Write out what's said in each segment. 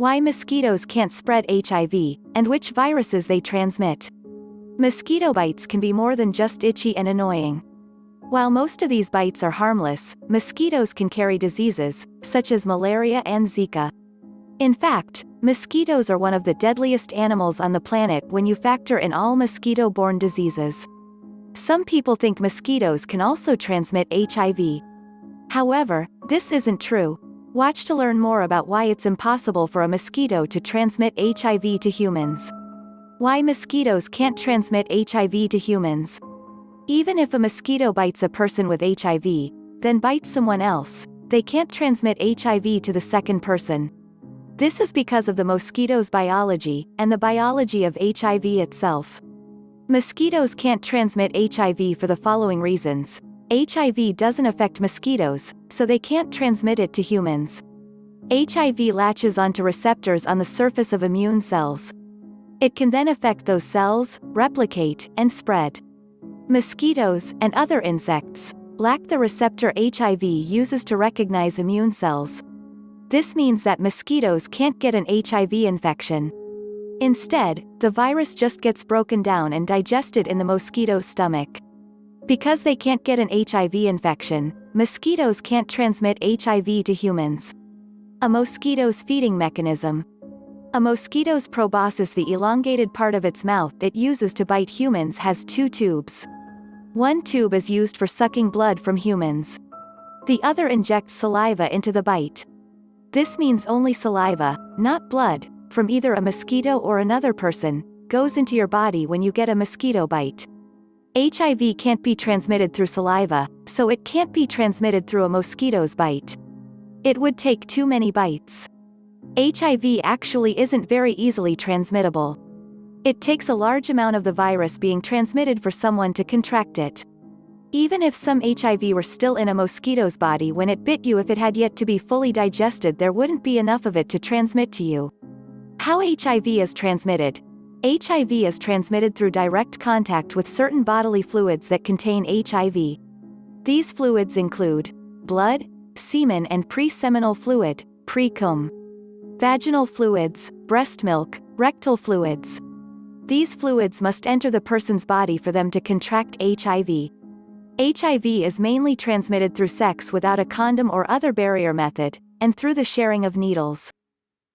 Why mosquitoes can't spread HIV, and which viruses they transmit. Mosquito bites can be more than just itchy and annoying. While most of these bites are harmless, mosquitoes can carry diseases, such as malaria and Zika. In fact, mosquitoes are one of the deadliest animals on the planet when you factor in all mosquito-borne diseases. Some people think mosquitoes can also transmit HIV. However, this isn't true. Watch to learn more about why it's impossible for a mosquito to transmit HIV to humans. Why mosquitoes can't transmit HIV to humans. Even if a mosquito bites a person with HIV, then bites someone else, they can't transmit HIV to the second person. This is because of the mosquito's biology, and the biology of HIV itself. Mosquitoes can't transmit HIV for the following reasons. HIV doesn't affect mosquitoes, so they can't transmit it to humans. HIV latches onto receptors on the surface of immune cells. It can then affect those cells, replicate, and spread. Mosquitoes, and other insects, lack the receptor HIV uses to recognize immune cells. This means that mosquitoes can't get an HIV infection. Instead, the virus just gets broken down and digested in the mosquito's stomach. Because they can't get an HIV infection, mosquitoes can't transmit HIV to humans. A mosquito's feeding mechanism. A mosquito's proboscis, the elongated part of its mouth it uses to bite humans, has two tubes. One tube is used for sucking blood from humans. The other injects saliva into the bite. This means only saliva, not blood, from either a mosquito or another person, goes into your body when you get a mosquito bite. HIV can't be transmitted through saliva, so it can't be transmitted through a mosquito's bite. It would take too many bites. HIV actually isn't very easily transmittable. It takes a large amount of the virus being transmitted for someone to contract it. Even if some HIV were still in a mosquito's body when it bit you, if it had yet to be fully digested, there wouldn't be enough of it to transmit to you. How HIV is transmitted. HIV is transmitted through direct contact with certain bodily fluids that contain HIV. These fluids include blood, semen and pre-seminal fluid, pre-cum, vaginal fluids, breast milk, rectal fluids. These fluids must enter the person's body for them to contract HIV. HIV is mainly transmitted through sex without a condom or other barrier method, and through the sharing of needles.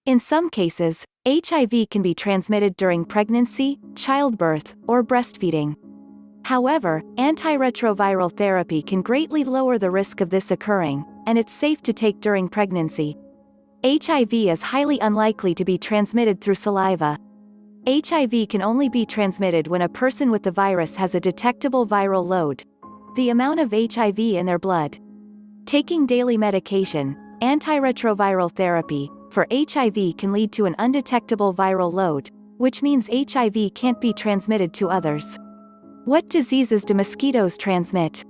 In some cases, HIV can be transmitted during pregnancy, childbirth, or breastfeeding. However, antiretroviral therapy can greatly lower the risk of this occurring, and it's safe to take during pregnancy. HIV is highly unlikely to be transmitted through saliva. HIV can only be transmitted when a person with the virus has a detectable viral load, the amount of HIV in their blood. Taking daily medication, antiretroviral therapy, for HIV can lead to an undetectable viral load, which means HIV can't be transmitted to others. What diseases do mosquitoes transmit?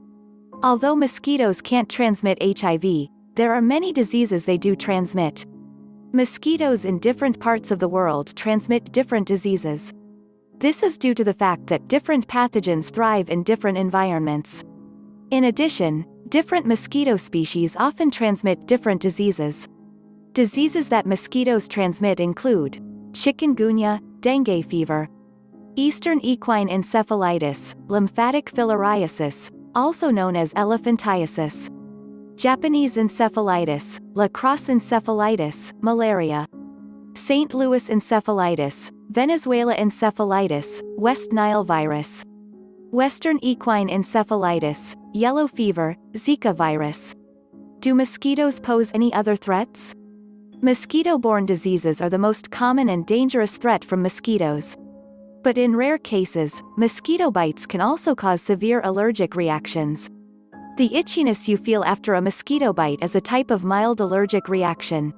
Although mosquitoes can't transmit HIV, there are many diseases they do transmit. Mosquitoes in different parts of the world transmit different diseases. This is due to the fact that different pathogens thrive in different environments. In addition, different mosquito species often transmit different diseases. Diseases that mosquitoes transmit include chikungunya, dengue fever, Eastern equine encephalitis, lymphatic filariasis, also known as elephantiasis, Japanese encephalitis, La Crosse encephalitis, malaria, St. Louis encephalitis, Venezuela encephalitis, West Nile virus, Western equine encephalitis, yellow fever, Zika virus. Do mosquitoes pose any other threats? Mosquito-borne diseases are the most common and dangerous threat from mosquitoes. But in rare cases, mosquito bites can also cause severe allergic reactions. The itchiness you feel after a mosquito bite is a type of mild allergic reaction.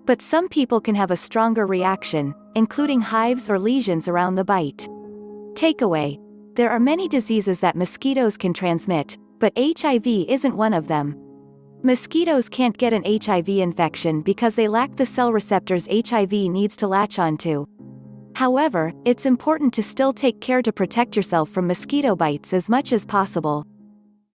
But some people can have a stronger reaction, including hives or lesions around the bite. Takeaway: there are many diseases that mosquitoes can transmit, but HIV isn't one of them. Mosquitoes can't get an HIV infection because they lack the cell receptors HIV needs to latch onto. However, it's important to still take care to protect yourself from mosquito bites as much as possible.